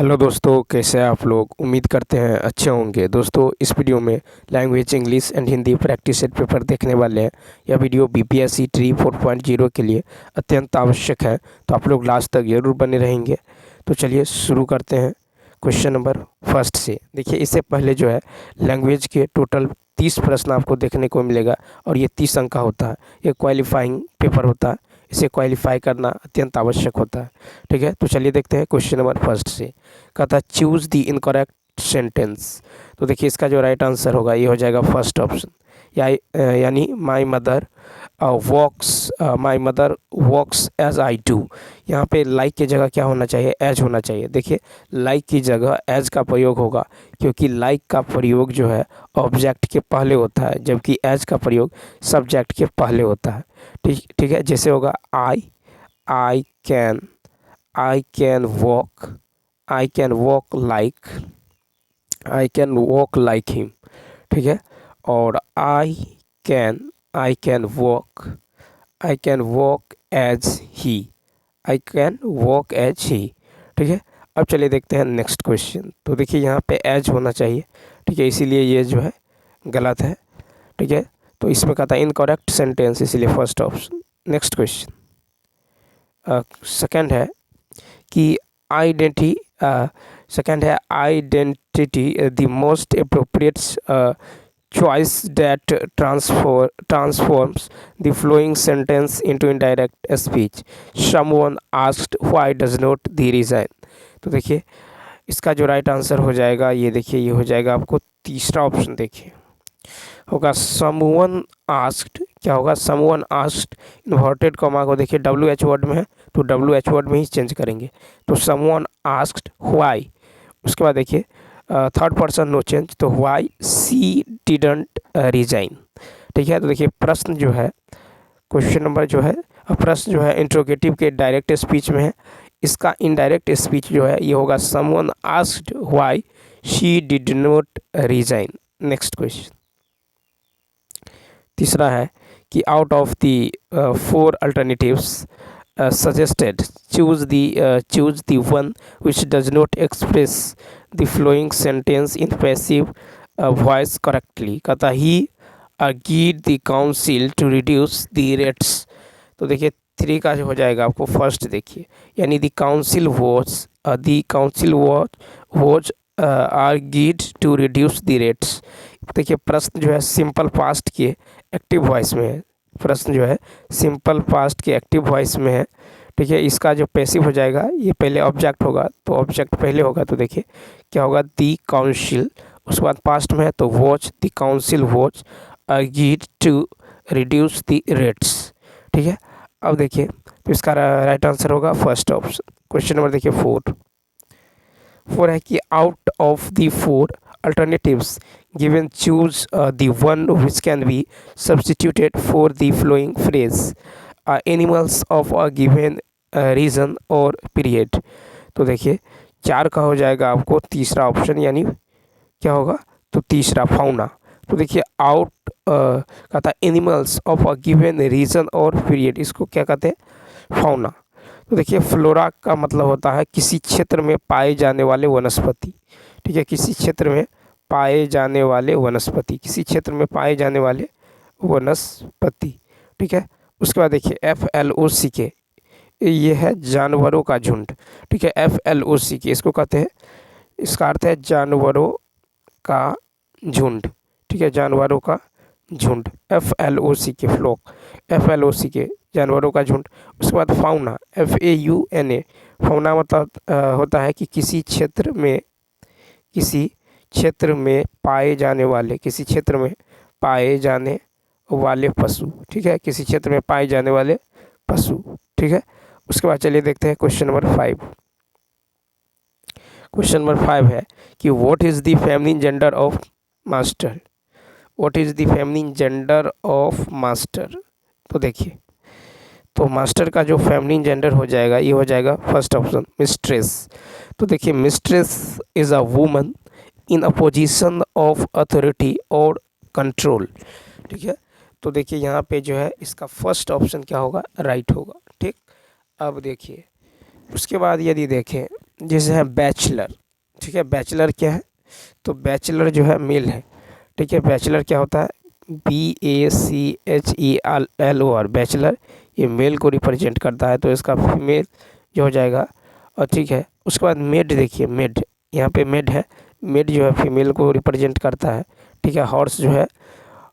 Hello दोस्तों, कैसे हैं आप लोग। उम्मीद करते हैं अच्छे होंगे। दोस्तों, इस वीडियो में language English and Hindi practice set paper देखने वाले हैं। यह वीडियो बीपीएससी ट्री 4.0 के लिए अत्यंत आवश्यक है, तो आप लोग लास्ट तक जरूर बने रहेंगे। तो चलिए शुरू करते हैं क्वेश्चन नंबर फर्स्ट से। देखिए, इससे पहले जो है लैंग्वेज के टोटल 30 प्रश्न आपको देखने को मिलेगा और ये 30 अंक का होता है। ये क्वालिफाइंग पेपर होता है, इसे क्वालिफाई करना अत्यंत आवश्यक होता है। ठीक है, तो चलिए देखते हैं क्वेश्चन नंबर फर्स्ट से। कहता है चूज द इनकरेक्ट सेंटेंस। तो देखिए, इसका जो राइट आंसर होगा ये हो जाएगा फर्स्ट ऑप्शन, यानी my mother walks as I do. यहाँ पे लाइक की जगह क्या होना चाहिए, एज होना चाहिए। देखिए, लाइक की जगह एज का प्रयोग होगा, क्योंकि लाइक का प्रयोग जो है ऑब्जेक्ट के पहले होता है, जबकि एज का प्रयोग सब्जेक्ट के पहले होता है। ठीक ठीक है, जैसे होगा I can I can walk I can walk like I can walk like him. ठीक है, और I can walk as he I can walk as he. ठीक है, अब चलिए देखते हैं नेक्स्ट क्वेश्चन। तो देखिए, यहाँ पे एज होना चाहिए, ठीक है, इसीलिए ये जो है गलत है। ठीक है, तो इसमें कहता है इनकरेक्ट सेंटेंस, इसीलिए first option. Next question second है कि identity the most appropriate choice that transforms the flowing sentence into indirect speech. Someone asked why does not the resign. तो देखिए, इसका जो राइट आंसर हो जाएगा ये देखिए, ये हो जाएगा आपको तीसरा ऑप्शन। देखिए होगा someone asked, क्या होगा someone asked इन्वर्टेड कॉमा को देखिए WH वर्ड में है तो WH वर्ड में ही चेंज करेंगे। तो someone asked why, उसके बाद देखिए थर्ड पर्सन नो चेंज, तो वाई सी डिडंट रिजाइन। ठीक है, तो देखिए प्रश्न जो है, क्वेश्चन नंबर जो है, प्रश्न जो है इंट्रोगेटिव के डायरेक्ट स्पीच में है। इसका इनडायरेक्ट स्पीच जो है ये होगा someone asked why she did not resign. Next question तीसरा है कि out of the 4 alternatives suggested choose the one which does not express the flowing sentence in passive voice correctly. कहता he argued the council to reduce the rates. तो देखिए 3 का जो हो जाएगा आपको फर्स्ट देखिए, यानी the council was argued to reduce the rates। देखिए प्रश्न जो है सिंपल पास्ट के एक्टिव वॉइस में है, प्रश्न जो है सिंपल पास्ट के एक्टिव वॉइस में है। ठीक है, इसका जो पैसिव हो जाएगा ये पहले ऑब्जेक्ट होगा, तो ऑब्जेक्ट पहले होगा, तो देखिए क्या होगा दी काउंसिल, उसके बाद पास्ट में है तो watch, the council watch agreed to reduce the rates. ठीक है, अब देखिए तो इसका राइट आंसर होगा फर्स्ट ऑप्शन। क्वेश्चन नंबर देखिए 4 है कि out of the 4 alternatives given choose the one which can be substituted for the flowing phrase animals of a given region or period। तो देखिए 4 का हो जाएगा आपको तीसरा ऑप्शन, यानी क्या होगा तो तीसरा फाउना। तो देखिए आउट कहता है animals of a given region और पीरियड, इसको क्या कहते हैं फाउना। तो देखिए फ्लोरा का मतलब होता है किसी क्षेत्र में पाए जाने वाले वनस्पति। ठीक है, किसी क्षेत्र में पाए जाने वाले वनस्पति, किसी क्षेत्र में पाए जाने वाले वनस्पति। ठीक है, उसके बाद देखिए FLOCK, ये है जानवरों का झुंड। ठीक है, FLOCK इसको कहते हैं, इसका अर्थ है जानवरों का झुंड। ठीक है, जानवरों का झुंड, FLOCK फ्लॉक, FLOCK जानवरों का झुंड। उसके बाद फाउना, FAUNA, फाउना मतलब होता है कि किसी क्षेत्र में पाए जाने वाले, किसी क्षेत्र में पाए जाने वाले पशु। ठीक है, किसी क्षेत्र में पाए जाने वाले पशु। ठीक है, उसके बाद चलिए देखते हैं क्वेश्चन नंबर 5। क्वेश्चन नंबर 5 है कि what is the feminine gender of master. What is the feminine gender of master. तो देखिए, तो मास्टर का जो फेमिनिन जेंडर हो जाएगा ये हो जाएगा फर्स्ट ऑप्शन मिस्ट्रेस। तो देखिए mistress is a woman in a position of authority और कंट्रोल। ठीक है, तो देखिए यहाँ पे जो है इसका फर्स्ट ऑप्शन क्या होगा, राइट होगा। ठीक, अब देखिए उसके बाद यदि देखें जैसे है बैचलर, ठीक है, बैचलर क्या है, तो बैचलर जो है मेल है, ठीक है, बैचलर क्या होता है, BACHELOR, बैचलर, ये मेल को रिप्रेजेंट करता है, तो इसका फीमेल जो हो जाएगा। और ठीक है, उसके बाद मेड, देखिए मेड, यहाँ पे मेड है, मेड जो है फीमेल को रिप्रेजेंट करता है, ठीक है। हॉर्स जो है,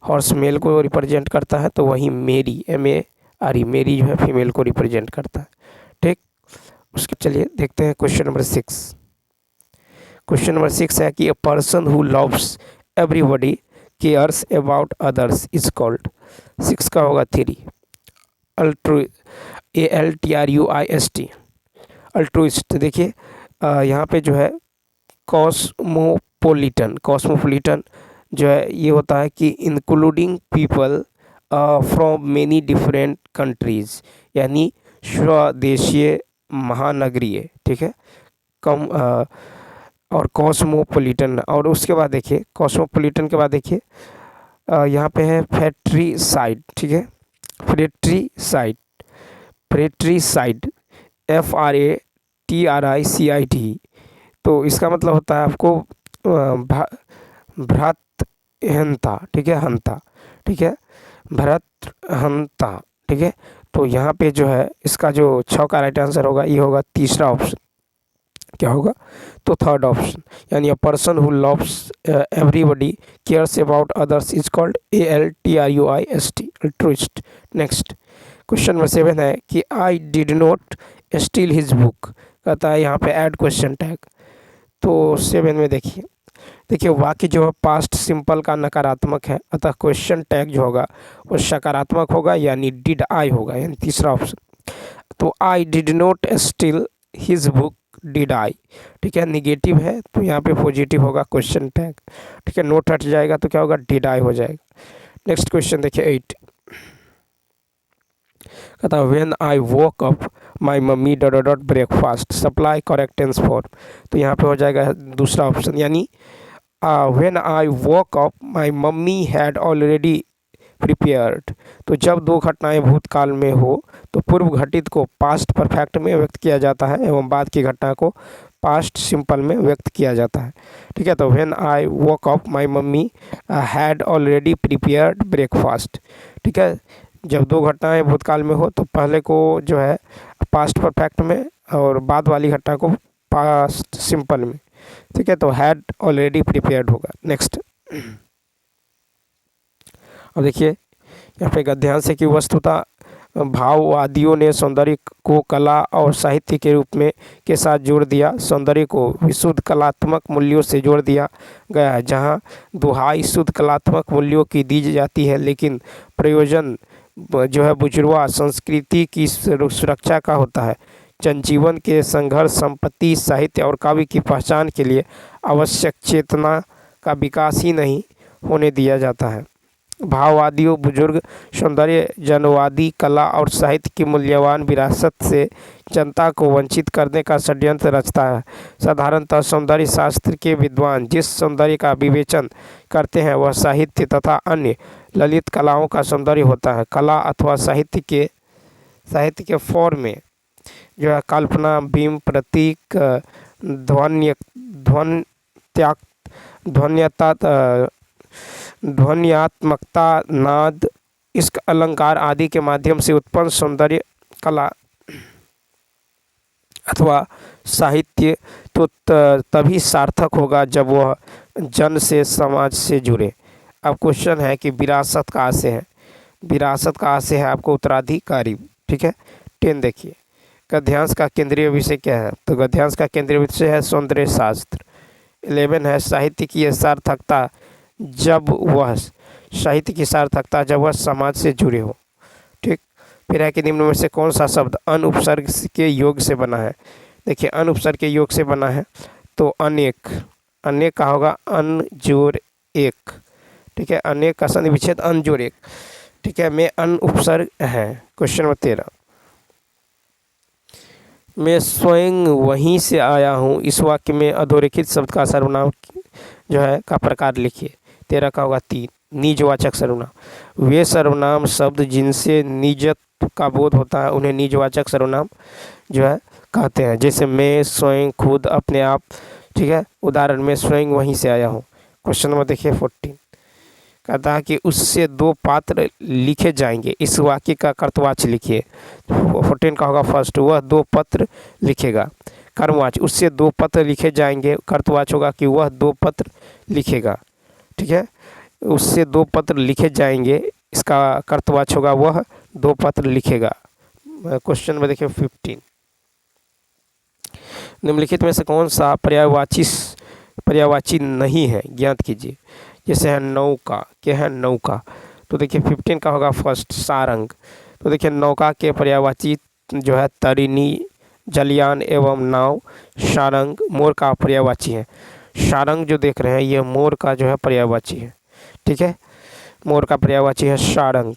हॉर्स मेल को रिप्रेजेंट करता है, तो वही मेरी, MERY, मेरी जो है फीमेल को रिप्रेजेंट करता है, ठीक। उसके चलिए देखते हैं क्वेश्चन नंबर 6। क्वेश्चन नंबर 6 है कि अ person who loves everybody cares about others is called. 6 का होगा 3, अल्ट्रू, ALTRUIST, अल्ट्रुइस्ट। देखिए यहाँ पे जो है कॉस्मोपोलिटन, कॉस्मोपोलिटन जो है ये होता है कि including people from many different countries, यानी स्वदेशीय, महानगरीय, ठीक है, कम और कॉस्मोपोलिटन। और उसके बाद देखिए कॉस्मोपोलिटन के बाद देखिए यहाँ पे है फ्रेट्रीसाइड, ठीक है, फ्रेट्रीसाइड, फ्रेट्रीसाइड, FRATRICID। तो इसका मतलब होता है आपको भ्रातृहंता, ठीक है, हंता, ठीक है, भ्रातृहंता, ठीक है। तो यहाँ पे जो है इसका जो 6 का राइट आंसर होगा ये होगा तीसरा ऑप्शन, क्या होगा, तो थर्ड ऑप्शन, यानी अ person who loves everybody cares about others is called ALTRUIST, altruist. Next question number 7 है कि I did not steal his book, कहता है यहाँ पे ऐड क्वेश्चन टैग। तो 7 में देखिए, देखिए वाक्य जो है पास्ट सिंपल का नकारात्मक है, अतः क्वेश्चन टैग जो होगा वो सकारात्मक होगा, यानी डिड आई होगा, यानी तीसरा ऑप्शन। तो I did not steal his book, did I, ठीक है, निगेटिव है तो यहाँ पे पॉजिटिव होगा क्वेश्चन टैग, ठीक है, नोट हट जाएगा तो क्या होगा, डिड आई हो जाएगा। नेक्स्ट क्वेश्चन देखिए 8, कहता है when I woke up my mummy dot dot breakfast, supply correct tense form, तो यहाँ पे हो जाएगा दूसरा ऑप्शन, यानी when I woke up my mummy had already prepared. तो जब दो घटनाएं भूतकाल में हो तो पूर्व घटित को पास्ट परफेक्ट में व्यक्त किया जाता है एवं बाद की घटना को पास्ट सिंपल में व्यक्त किया जाता है, ठीक है। तो when I woke up my mummy had already prepared breakfast, ठीक है। जब दो घटनाएं भूतकाल में हो तो पहले को जो है पास्ट परफेक्ट में और बाद वाली घटना को पास्ट सिंपल में, ठीक है। तो हैड ऑलरेडी प्रिपेयर्ड होगा। नेक्स्ट अब देखिए यहाँ पे गद्यांश है कि वस्तुतः भाववादियों ने सौंदर्य को कला और साहित्य के रूप में के साथ जोड़ दिया, सौंदर्य को विशुद्ध कलात्मक मूल्यों से जोड़ दिया गया है, जहाँ दुहाई शुद्ध कलात्मक मूल्यों की दी जाती है, लेकिन प्रयोजन जो है बुजुर्गा संस्कृति की सुरक्षा का होता है। जनजीवन के संघर्ष, संपत्ति, साहित्य और काव्य की पहचान के लिए आवश्यक चेतना का विकास ही नहीं होने दिया जाता है। भाववादियों बुजुर्ग सौंदर्य जनवादी कला और साहित्य की मूल्यवान विरासत से जनता को वंचित करने का षड्यंत्र रचता है। साधारणतः सौंदर्य शास्त्र के विद्वान जिस सौंदर्य का विवेचन करते हैं वह साहित्य तथा अन्य ललित कलाओं का सौंदर्य होता है। कला अथवा साहित्य के फॉर्म में जो है कल्पना, बिंब, प्रतीक, ध्वन्यात्मकता, नाद, इश्क, अलंकार आदि के माध्यम से उत्पन्न सौंदर्य कला अथवा साहित्य तो तभी सार्थक होगा जब वह जन से, समाज से जुड़े। अब क्वेश्चन है कि विरासत कहाँ से है, विरासत कहाँ से है आपको, उत्तराधिकारी, ठीक है। 10 देखिए गद्यांश का केंद्रीय विषय क्या है, तो गद्यांश का केंद्रीय विषय है सौंदर्य शास्त्र। 11 है साहित्य की सार्थकता जब वह समाज से जुड़े हो, ठीक। फिर है कि निम्न में से कौन सा शब्द अन उपसर्ग के योग से बना है, देखिए अन उपसर्ग के योग से बना है तो अनेक, अनेक का होगा अन जोड़ एक, ठीक है, अनेक का संधि विच्छेद अन जोड़ एक, ठीक है, में अन उपसर्ग है। क्वेश्चन नंबर 13, मैं स्वयं वहीं से आया हूँ, इस वाक्य में अधोरेखित शब्द का सर्वनाम जो है का प्रकार लिखिए। 13 का होगा 3, निजवाचक सर्वनाम। वे सर्वनाम शब्द जिनसे निजत का बोध होता है उन्हें निजवाचक सर्वनाम जो है कहते हैं। जैसे मैं, स्वयं, खुद, अपने आप। ठीक है, उदाहरण में स्वयं वहीं से आया हूँ। क्वेश्चन नंबर देखिए 14, कहता है कि उससे 2 पात्र लिखे जाएंगे, इस वाक्य का कर्तवाच्य लिखिए। 14 का होगा फर्स्ट, वह 2 पत्र लिखेगा। कर्मवाच्य, उससे 2 पत्र लिखे जाएंगे, कर्तवाच्य होगा कि वह 2 पत्र लिखेगा। ठीक है, उससे 2 पत्र लिखे जाएंगे, इसका कर्तवाच्य होगा वह 2 पत्र लिखेगा। क्वेश्चन में देखिए 15, निम्नलिखित में से कौन सा पर्यायवाची नहीं है, ज्ञात कीजिए। जैसे है नौका, क्या है नौका, तो देखिए 15 का होगा फर्स्ट सारंग। तो देखिए नौका के पर्यायवाची जो है तरिणी, जलयान एवं नाव। सारंग मोर का पर्यायवाची है। सारंग जो देख रहे हैं ये मोर का जो है पर्यायवाची है। ठीक है, मोर का पर्यायवाची है सारंग।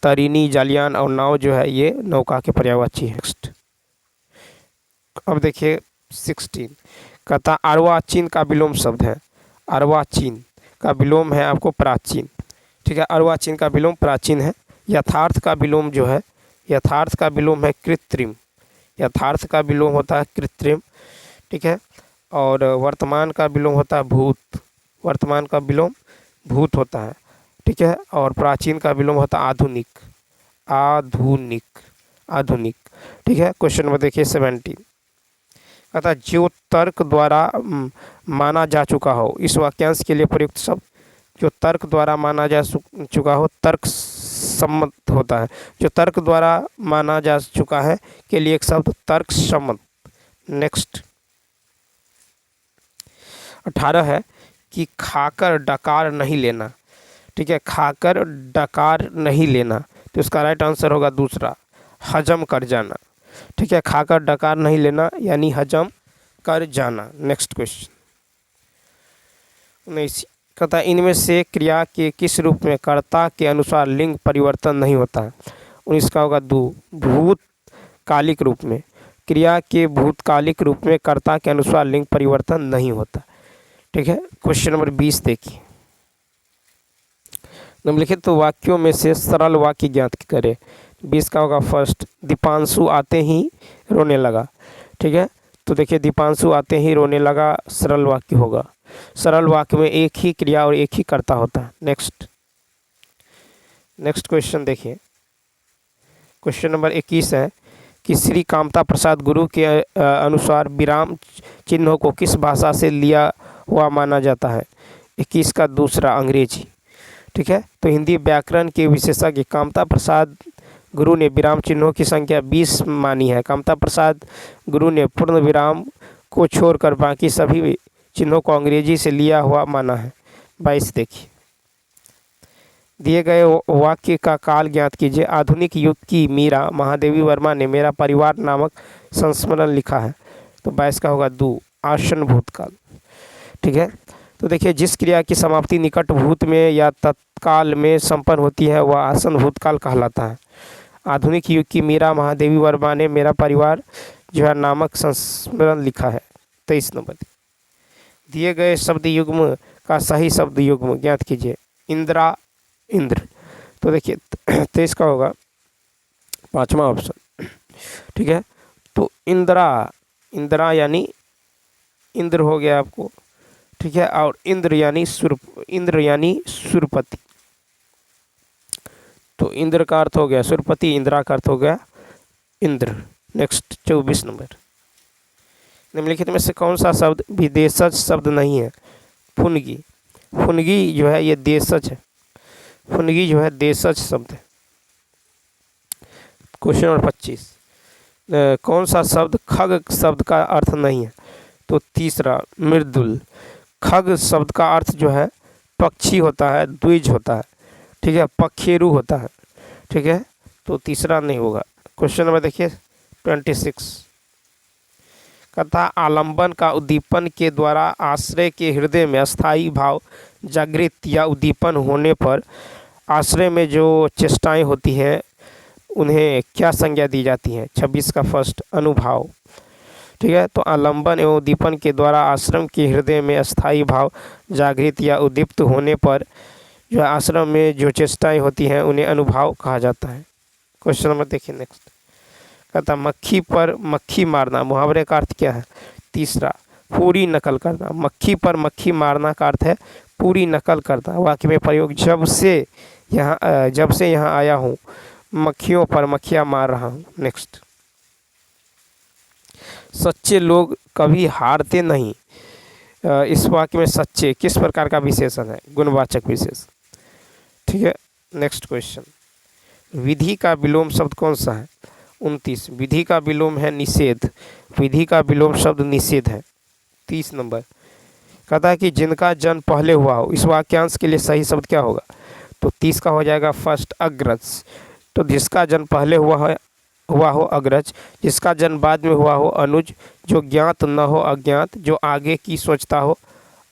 तरिणी, जलयान और नाव जो है ये नौका के पर्यायवाची है। नेक्स्ट, अब देखिए 16, कहता अर्वाचीन का विलोम शब्द है। अर्वाचीन का विलोम है आपको प्राचीन। ठीक है, अर्वाचीन का विलोम प्राचीन है। यथार्थ का विलोम जो है, यथार्थ का विलोम है कृत्रिम। यथार्थ का विलोम होता है कृत्रिम। ठीक है, और वर्तमान का विलोम होता है भूत। वर्तमान का विलोम भूत होता है। ठीक है, और प्राचीन का विलोम होता है आधुनिक। आधुनिक, आधुनिक। ठीक है, क्वेश्चन नंबर देखिए 17, कहता जो तर्क द्वारा माना जा चुका हो, इस वाक्यांश के लिए प्रयुक्त शब्द जो तर्क द्वारा माना जा चुका हो तर्क सम्मत होता है। जो तर्क द्वारा माना जा चुका है के लिए एक शब्द तर्क सम्मत। नेक्स्ट 18 है कि खाकर डकार नहीं लेना। ठीक है, खाकर डकार नहीं लेना, तो इसका राइट आंसर होगा दूसरा, हजम कर जाना। ठीक है, खाकर डकार नहीं लेना यानी हजम कर जाना। नेक्स्ट क्वेश्चन 19, कहता है इनमें से क्रिया के किस रूप में कर्ता के अनुसार लिंग परिवर्तन नहीं होता है। 19 का होगा भूतकालिक रूप में। क्रिया के भूतकालिक रूप में कर्ता के अनुसार लिंग परिवर्तन नहीं होता। ठीक है, क्वेश्चन नंबर 20 देखिए, निम्नलिखित वाक्यों में से सरल वाक्य ज्ञात करें। 20 का होगा फर्स्ट, दीपांशु आते ही रोने लगा। ठीक है, तो देखिए दीपांशु आते ही रोने लगा सरल वाक्य होगा। सरल वाक्य में एक ही क्रिया और एक ही कर्ता होता है। नेक्स्ट क्वेश्चन देखिए, क्वेश्चन नंबर 21 है कि श्री कामता प्रसाद गुरु के अनुसार विराम चिन्हों को किस भाषा से लिया हुआ माना जाता है। 21 का दूसरा अंग्रेजी। ठीक है, तो हिंदी व्याकरण के विशेषज्ञ कामता प्रसाद गुरु ने विराम चिन्हों की संख्या 20 मानी है। कामता प्रसाद गुरु ने पूर्ण विराम को छोड़कर बाकी सभी चिन्हों को अंग्रेजी से लिया हुआ माना है। 22 देखिए, दिए गए वाक्य का काल ज्ञात कीजिए। आधुनिक युग की मीरा महादेवी वर्मा ने मेरा परिवार नामक संस्मरण लिखा है। तो 22 का होगा आसन भूतकाल। ठीक है, तो देखिए जिस क्रिया की समाप्ति निकट भूत में या तत्काल में संपन्न होती है वह आसन भूतकाल कहलाता है। आधुनिक युग की मीरा महादेवी वर्मा ने मेरा परिवार जो है नामक संस्मरण लिखा है। 23 नंबर, दिए गए शब्द युग्म का सही शब्द युग्म ज्ञात कीजिए। इंद्रा, इंद्र। तो देखिए 23 का होगा 5वां ऑप्शन। ठीक है, तो इंद्रा यानी इंद्र हो गया आपको। ठीक है, और इंद्र यानी सुरपति। तो इंद्र का अर्थ हो गया सुरपति, इंद्रा का अर्थ हो गया इंद्र। नेक्स्ट 24 नंबर, निम्नलिखित में से कौन सा शब्द विदेशज शब्द नहीं है। फुनगी। फुनगी जो है ये देशज है। फुनगी जो है देशज शब्द है। क्वेश्चन नंबर 25, कौन सा शब्द खग शब्द का अर्थ नहीं है। तो तीसरा मृदुल। खग शब्द का अर्थ जो है पक्षी होता है, द्विज होता है। ठीक है, पखेरु होता है। ठीक है, तो तीसरा नहीं होगा। क्वेश्चन नंबर देखिए 26, कहता आलंबन का उद्दीपन के द्वारा आश्रय के हृदय में अस्थायी भाव जागृत या उद्दीपन होने पर आश्रय में जो चेष्टाएं होती हैं उन्हें क्या संज्ञा दी जाती है। 26 का फर्स्ट अनुभाव। ठीक है, तो आलंबन एवं उद्दीपन के द्वारा आश्रम के हृदय में अस्थायी भाव जागृत या उद्दीप्त होने पर जो आश्रम में जो चेष्टाएं होती हैं उन्हें अनुभाव कहा जाता है। क्वेश्चन नंबर देखिए नेक्स्ट, कहता मक्खी पर मक्खी मारना, मुहावरे का अर्थ क्या है? तीसरा, पूरी नकल करना, मक्खी पर मक्खी मारना का अर्थ है पूरी नकल करना। वाक्य में प्रयोग, जब से यहाँ आया हूँ मक्खियों पर मक्खियाँ मार रहा हूँ। नेक्स्ट, सच्चे लोग कभी हारते नहीं। इस वाक्य में सच्चे किस प्रकार का विशेषण है? गुणवाचक विशेषण। ठीक है, नेक्स्ट क्वेश्चन, विधि का विलोम शब्द कौन सा है? 29, विधि का विलोम है निषेध, विधि का विलोम शब्द निषेध है। 30 नंबर, कहता है कि जिनका जन्म पहले हुआ हो, इस वाक्यांश के लिए सही शब्द क्या होगा? तो 30 का हो जाएगा फर्स्ट, अग्रज। तो जिसका जन्म पहले हुआ हो अग्रज, जिसका जन्म बाद में हुआ हो अनुज, जो ज्ञात न हो अज्ञात, जो आगे की सोचता हो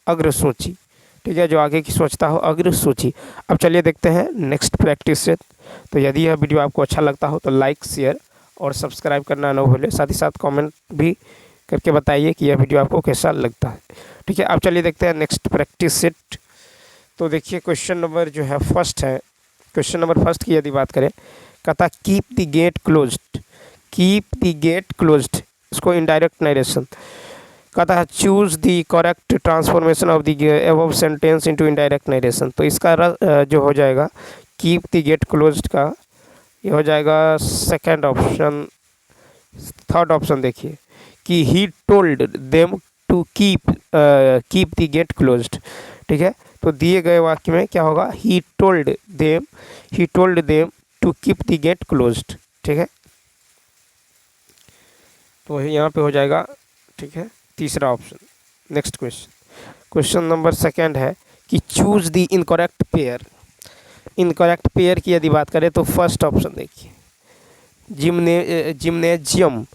अग्रसूची। ठीक है, जो आगे की सोचता हो अग्रसूची। अब चलिए देखते हैं नेक्स्ट प्रैक्टिस से। तो यदि यह वीडियो आपको अच्छा लगता हो तो लाइक, शेयर और सब्सक्राइब करना न भूलें। साथ ही साथ कमेंट भी करके बताइए कि यह वीडियो आपको कैसा लगता है। ठीक है, अब चलिए देखते हैं नेक्स्ट प्रैक्टिस सेट। तो देखिए क्वेश्चन नंबर जो है फर्स्ट है, क्वेश्चन नंबर फर्स्ट की यदि बात करें, कहता keep the gate closed, keep the gate closed, इसको इनडायरेक्ट नरेशन। कहता है choose the correct transformation of the above sentence into indirect narration. तो इसका जो हो जाएगा कीप द गेट क्लोज्ड का, ये हो जाएगा सेकंड ऑप्शन। थर्ड ऑप्शन देखिए कि he told them to keep the gate closed. ठीक है, तो दिए गए वाक्य में क्या होगा? He told them to keep the gate closed. ठीक है, तो यहाँ पे हो जाएगा। ठीक है, तीसरा option. Next question, question number second है कि choose the incorrect pair. Incorrect pair की यदि बात करें तो फर्स्ट ऑप्शन देखिए, जिम्नेजियम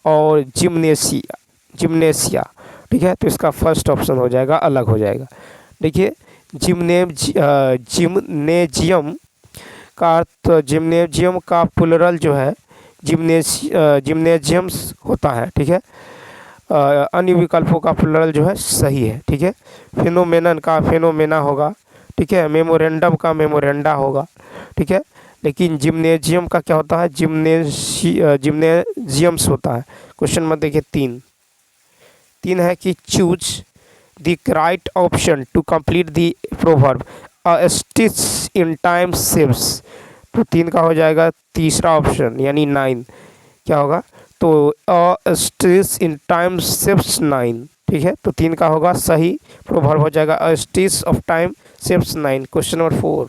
और जिम्नेसिया। ठीक है, तो इसका फर्स्ट ऑप्शन हो जाएगा, अलग हो जाएगा। देखिए जिम्नेजियम का अर्थ, जिम्नेजियम का प्लुरल जो है जिम्नेजियम्स होता है। ठीक है, अन्य विकल्पों का प्लुरल जो है सही है। ठीक है, फिनोमेनन का फेनोमेना होगा। ठीक है, मेमोरेंडम का मेमोरेंडा होगा। ठीक है, लेकिन जिम्नेजियम का क्या होता है? जिम्नेजियम्स होता है। क्वेश्चन में देखिए तीन है कि choose the right option to complete the proverb a stitch in time saves. तो 3 का हो जाएगा तीसरा ऑप्शन यानी 9। क्या होगा? तो अ स्टिच इन टाइम सेव्स 9। ठीक है, तो 3 का होगा सही प्रोवर्ब हो जाएगा a stitch of time saves 9। Question number 4,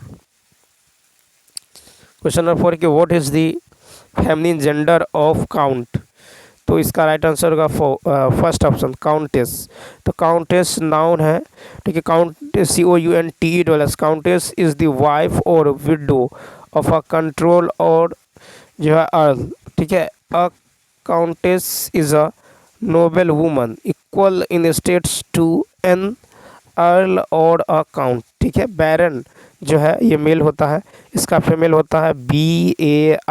question number 4 कि what is the feminine gender of count. तो इसका राइट आंसर होगा फर्स्ट ऑप्शन काउंटेस। तो काउंटेस नाउन है। ठीक है, count COUNTE countess is the wife और विडो ऑफ अ कंट्रोल और जो है अर्ल। ठीक है, a countess is a noble woman equal in status to an earl और अ काउंट। ठीक है, बैरन जो है ये मेल होता है, इसका फीमेल होता है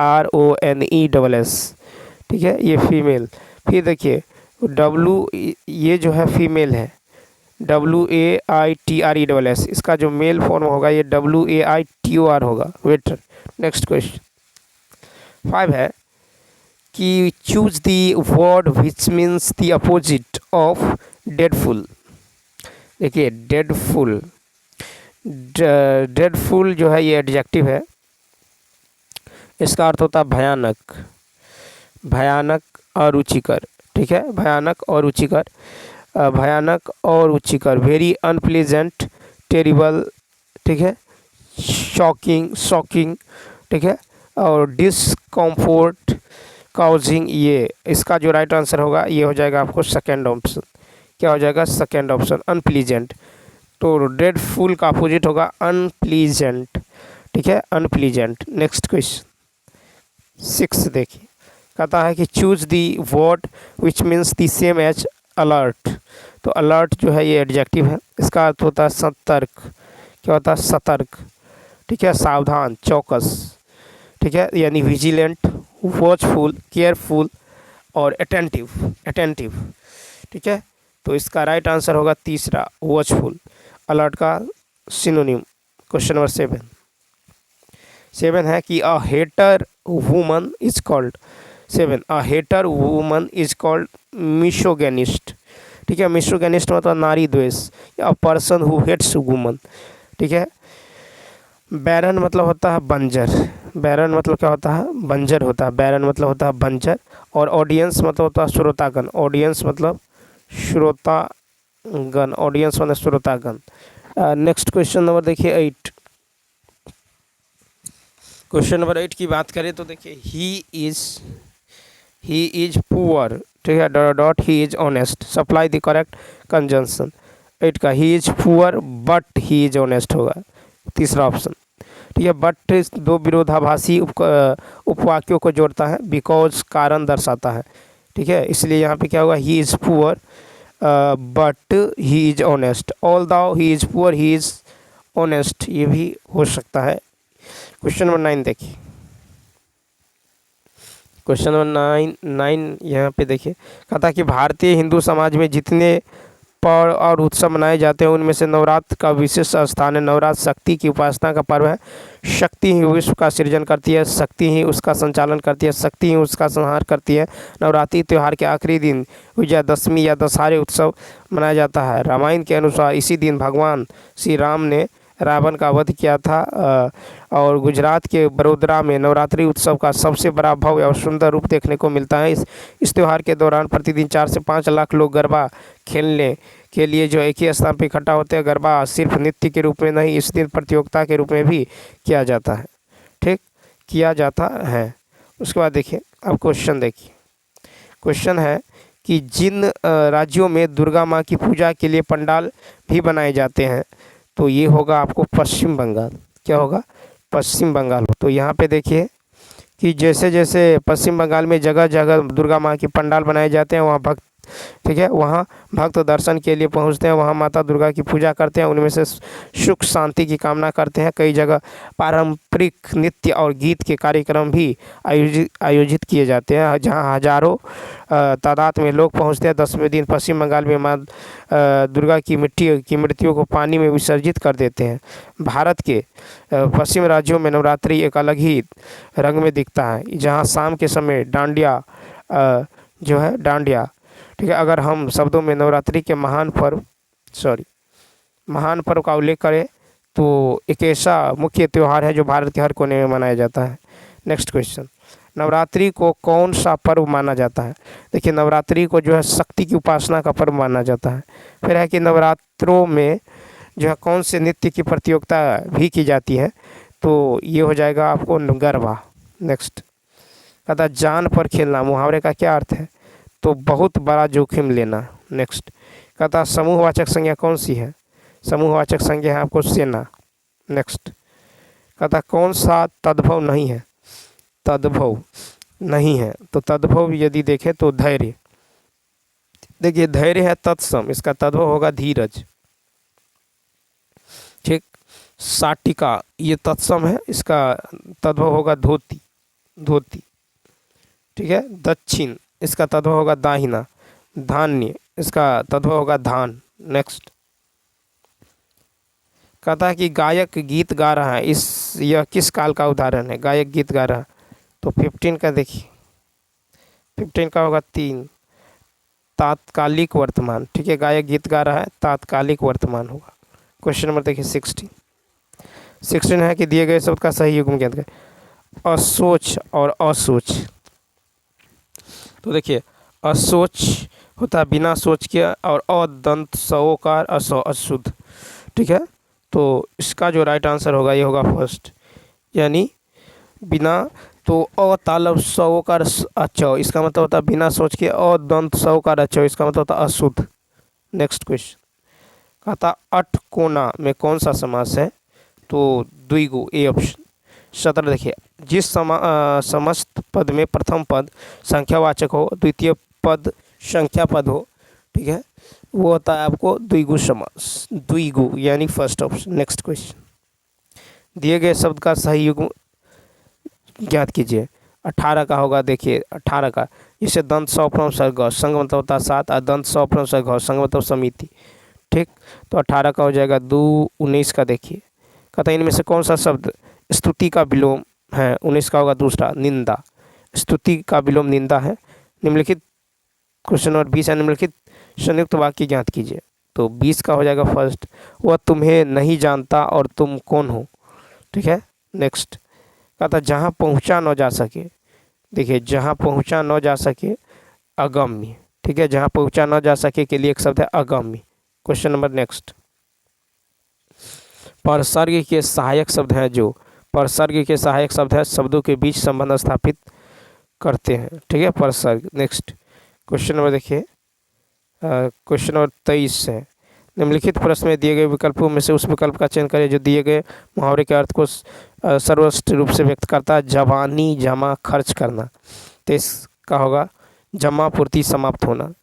BARONESS। ठीक है, ये फीमेल। फिर देखिए ये जो है फीमेल है, WAITRESS, इसका जो मेल फॉर्म होगा ये WAITOR होगा, वेटर। नेक्स्ट क्वेश्चन 5 है कि choose the word which means the opposite of dreadful. देखिए डेडफुल जो है ये एडजेक्टिव है, इसका अर्थ होता है भयानक और रुचिकर। ठीक है, भयानक और रुचिकर, वेरी अनप्लीजेंट, टेरिबल। ठीक है, शॉकिंग। ठीक है, और डिसकम्फोर्ट काउजिंग। ये इसका जो राइट आंसर होगा ये हो जाएगा आपको सेकेंड ऑप्शन। क्या हो जाएगा? Second option, unpleasant. तो ड्रेडफुल का अपोजिट होगा अनप्लीजेंट। ठीक है, अनप्लीजेंट। नेक्स्ट क्वेश्चन 6 देखिए, कहता है कि choose the word which means the same as alert. तो अलर्ट जो है ये एडजेक्टिव है, इसका अर्थ होता है सतर्क। क्या होता है? सतर्क। ठीक है, सावधान, चौकस। ठीक है, यानी विजिलेंट, वॉचफुल, केयरफुल और अटेंटिव। ठीक है, तो इसका राइट आंसर होगा तीसरा, वॉचफुल, अलर्ट का सिनोनिम। क्वेश्चन नंबर 7, 7 है कि a hater woman is called, 7 a hater woman is called misogynist. ठीक है, मिसोगेनिस्ट मतलब नारी द्वेष, a person who hates woman. ठीक है, बैरन मतलब होता है बंजर, बैरन मतलब क्या होता है, बंजर होता है, बैरन मतलब होता है बंजर। और ऑडियंस मतलब होता है श्रोतागण, ऑडियंस मतलब श्रोतागण, ऑडियंस मतलब श्रोतागण। नेक्स्ट क्वेश्चन नंबर देखिए 8। क्वेश्चन नंबर 8 की बात करें तो देखिए ही इज पुअर, ठीक है, dot he is honest, supply the correct conjunction. 8 का he is poor but he is honest होगा, तीसरा ऑप्शन। ठीक है, बट दो विरोधाभासी उपवाक्यों को जोड़ता है, बिकॉज कारण दर्शाता है। ठीक है, इसलिए यहाँ पे क्या होगा, he is poor but he is honest, although he is poor he is honest, ये भी हो सकता है। क्वेश्चन नंबर 9 देखिए, क्वेश्चन नंबर 9 यहाँ पे देखिए, कहता कि भारतीय हिंदू समाज में जितने पर्व और उत्सव मनाए जाते हैं उनमें से नवरात्र का विशेष स्थान है। नवरात्र शक्ति की उपासना का पर्व है। शक्ति ही विश्व का सृजन करती है, शक्ति ही उसका संचालन करती है, शक्ति ही उसका संहार करती है। नवरात्रि त्यौहार के आखिरी दिन विजयादशमी या दशहरे उत्सव मनाया जाता है। रामायण के अनुसार इसी दिन भगवान श्री राम ने रावण का वध किया था। और गुजरात के बड़ोदरा में नवरात्रि उत्सव का सबसे बड़ा भव्य और सुंदर रूप देखने को मिलता है। इस त्यौहार के दौरान प्रतिदिन 4 से 5 लाख लोग गरबा खेलने के लिए जो एक ही स्थान पर इकट्ठा होते हैं। गरबा सिर्फ नृत्य के रूप में नहीं, इस दिन प्रतियोगिता के रूप में भी किया जाता है। ठीक, किया जाता है। उसके बाद देखिए, अब क्वेश्चन देखिए, क्वेश्चन है कि जिन राज्यों में दुर्गा माँ की पूजा के लिए पंडाल भी बनाए जाते हैं, तो ये होगा आपको पश्चिम बंगाल। क्या होगा, पश्चिम बंगाल। तो यहाँ पे देखिए कि जैसे जैसे पश्चिम बंगाल में जगह जगह दुर्गा माँ के पंडाल बनाए जाते हैं, वहाँ भक्त, ठीक है, वहाँ भक्त दर्शन के लिए पहुँचते हैं, वहाँ माता दुर्गा की पूजा करते हैं, उनमें से सुख शांति की कामना करते हैं। कई जगह पारंपरिक नृत्य और गीत के कार्यक्रम भी आयोजित किए जाते हैं, जहाँ हजारों तादाद में लोग पहुँचते हैं। 10वें दिन पश्चिम बंगाल में माँ दुर्गा की मूर्तियों को पानी में विसर्जित कर देते हैं। भारत के पश्चिम राज्यों में नवरात्रि एक अलग ही रंग में दिखता है, जहाँ शाम के समय डांडिया जो है डांडिया, ठीक है, अगर हम शब्दों में नवरात्रि के महान पर्व का उल्लेख करें तो एक ऐसा मुख्य त्यौहार है जो भारत के हर कोने में मनाया जाता है। नेक्स्ट क्वेश्चन, नवरात्रि को कौन सा पर्व माना जाता है? देखिए, नवरात्रि को जो है शक्ति की उपासना का पर्व माना जाता है। फिर है कि नवरात्रों में जो है कौन से नृत्य की प्रतियोगिता भी की जाती है, तो ये हो जाएगा आपको गरबा। नेक्स्ट, कहता जान पर खेलना मुहावरे का क्या अर्थ है? तो बहुत बड़ा जोखिम लेना। नेक्स्ट, कहता समूहवाचक संज्ञा कौन सी है? समूहवाचक संज्ञा है आपको सेना। नेक्स्ट, कहता कौन सा तद्भव नहीं है? तद्भव नहीं है, तो तद्भव यदि देखें तो धैर्य। देखिए, धैर्य है तत्सम, इसका तद्भव होगा धीरज। ठीक, साटिका ये तत्सम है, इसका तद्भव होगा धोती, धोती। ठीक है, दक्षिण इसका तद्भव होगा दाहिना। धान्य इसका तद्भव होगा धान। नेक्स्ट, कहता है कि गायक गीत गा रहा है, यह किस काल का उदाहरण है? गायक गीत गा रहा है, तो 15 का देखिए, 15 का होगा 3 तात्कालिक वर्तमान। ठीक है, गायक गीत गा रहा है, तात्कालिक वर्तमान होगा। क्वेश्चन नंबर देखिए 16 है कि दिए गए शब्द का सही युग्म ज्ञात करें। असोच और असोच, तो देखिए असोच होता है बिना सोच के, और अदंत सवकार अशुद्ध। ठीक है, तो इसका जो राइट आंसर होगा ये होगा फर्स्ट, यानी बिना, तो अतालव सवकार अच्छो, इसका मतलब होता है बिना सोच के। अदंत सवकार अच्छो, इसका मतलब होता है अशुद्ध। नेक्स्ट क्वेश्चन, कहता अठकोना में कौन सा समास है? तो द्विगु, ए ऑप्शन। 17 देखिए, जिस समस्त पद में प्रथम पद संख्यावाचक हो, द्वितीय पद संख्या पद हो, ठीक है, वो होता है आपको द्विगु समास, द्विगु यानी फर्स्ट ऑप्शन। नेक्स्ट क्वेश्चन, दिए गए शब्द का सही युग्म ज्ञात कीजिए। 18 का होगा, देखिए 18 का, जिसे दंत सौप्रण सर्ग संग मतलब होता है 7, और दंत सौप्रण सर्ग संग मतलब समिति। ठीक, तो 18 का हो जाएगा 2। 19 का देखिए, कहता है इनमें से कौन सा शब्द स्तुति का विलोम है। 19 का होगा दूसरा निंदा। स्तुति का विलोम निंदा है। निम्नलिखित क्वेश्चन नंबर 20 है, निम्नलिखित संयुक्त वाक्य ज्ञात कीजिए। तो 20 का हो जाएगा फर्स्ट, वह तुम्हें नहीं जानता और तुम कौन हो। ठीक है, नेक्स्ट कहता जहाँ पहुँचा न जा सके। देखिए जहाँ पहुँचा न जा सके अगम्य। ठीक है, जहाँ पहुँचा न जा सके के लिए एक शब्द है अगम्य। क्वेश्चन नंबर नेक्स्ट, परसर्ग के सहायक शब्द हैं जो, परसर्ग के सहायक शब्द है शब्दों के बीच संबंध स्थापित करते हैं। ठीक है, परसर्ग। नेक्स्ट क्वेश्चन नंबर देखिए, क्वेश्चन नंबर 23 है, निम्नलिखित प्रश्न में दिए गए विकल्पों में से उस विकल्प का चयन करें जो दिए गए मुहावरे के अर्थ को सर्वश्रेष्ठ रूप से व्यक्त करता है। जवानी जमा खर्च करना। तो इसका होगा जमा पूर्ति समाप्त होना।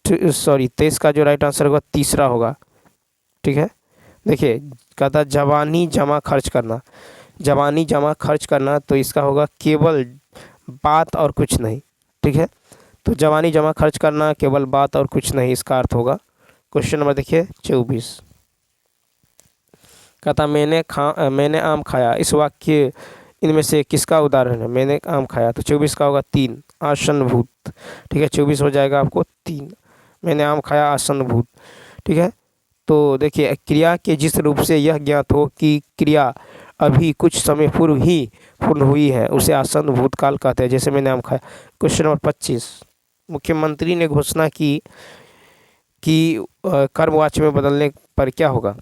सॉरी, तो इसका जो राइट आंसर होगा तीसरा होगा। ठीक है, देखिए कहता जवानी जमा खर्च करना, जवानी जमा खर्च करना, तो इसका होगा केवल बात और कुछ नहीं। ठीक है, तो जवानी जमा खर्च करना केवल बात और कुछ नहीं, इसका अर्थ होगा। क्वेश्चन नंबर देखिए 24, कहता मैंने आम खाया। इस वाक्य इनमें से किसका उदाहरण है? मैंने आम खाया, तो 24 का होगा 3 आसन्नभूत। ठीक है, 24 हो जाएगा आपको 3, मैंने आम खाया आसन्नभूत। ठीक है, तो देखिए क्रिया के जिस रूप से यह ज्ञात हो कि क्रिया अभी कुछ समय पूर्व ही पूर्ण हुई है उसे आसन्न भूतकाल कहते हैं, जैसे मैंने आम खाया। क्वेश्चन नंबर 25, मुख्यमंत्री ने घोषणा की कि कर्मवाच्य में बदलने पर क्या होगा?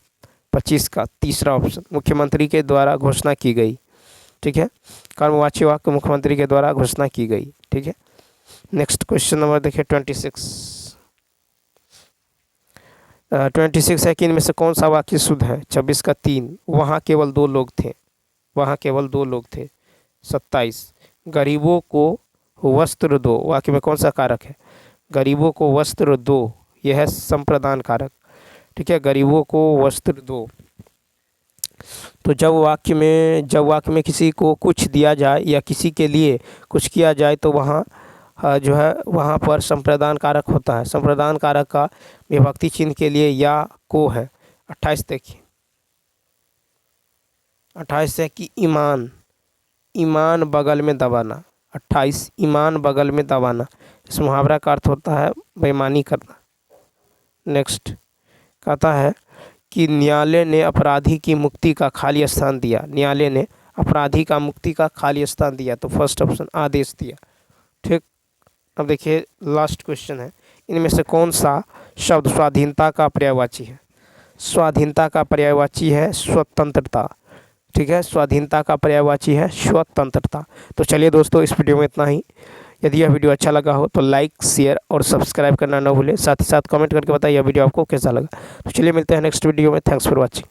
25 का तीसरा ऑप्शन, मुख्यमंत्री के द्वारा घोषणा की गई। ठीक है, कर्मवाच्य वाक्य मुख्यमंत्री के द्वारा घोषणा की गई। ठीक है, नेक्स्ट क्वेश्चन नंबर देखिए 26 है कि इनमें से कौन सा वाक्य शुद्ध है? 26 का 3, वहाँ केवल 2 लोग थे, वहाँ केवल 2 लोग थे। 27, गरीबों को वस्त्र दो, वाक्य में कौन सा कारक है? गरीबों को वस्त्र दो, यह है संप्रदान कारक। ठीक है, गरीबों को वस्त्र दो। तो जब वाक्य में किसी को कुछ दिया जाए या किसी के लिए कुछ किया जाए तो वहाँ जो है वहाँ पर संप्रदान कारक होता है। संप्रदान कारक का विभक्ति चिन्ह के लिए या को है। 28 देखिए, 28 है कि ईमान बगल में दबाना। 28 ईमान बगल में दबाना, इस मुहावरा का अर्थ होता है बेईमानी करना। नेक्स्ट कहता है कि न्यायालय ने अपराधी की मुक्ति का खाली स्थान दिया। न्यायालय ने अपराधी का मुक्ति का खाली स्थान दिया, तो फर्स्ट ऑप्शन आदेश दिया। ठीक, अब देखिए लास्ट क्वेश्चन है, इनमें से कौन सा शब्द स्वाधीनता का पर्यायवाची है? स्वाधीनता का पर्यायवाची है स्वतंत्रता। ठीक है, स्वाधीनता का पर्यायवाची है स्वतंत्रता। तो चलिए दोस्तों, इस वीडियो में इतना ही। यदि यह वीडियो अच्छा लगा हो तो लाइक शेयर और सब्सक्राइब करना न भूलें। साथ ही साथ कमेंट करके बताइए यह वीडियो आपको कैसा लगा। तो चलिए मिलते हैं नेक्स्ट वीडियो में। Thanks for watching.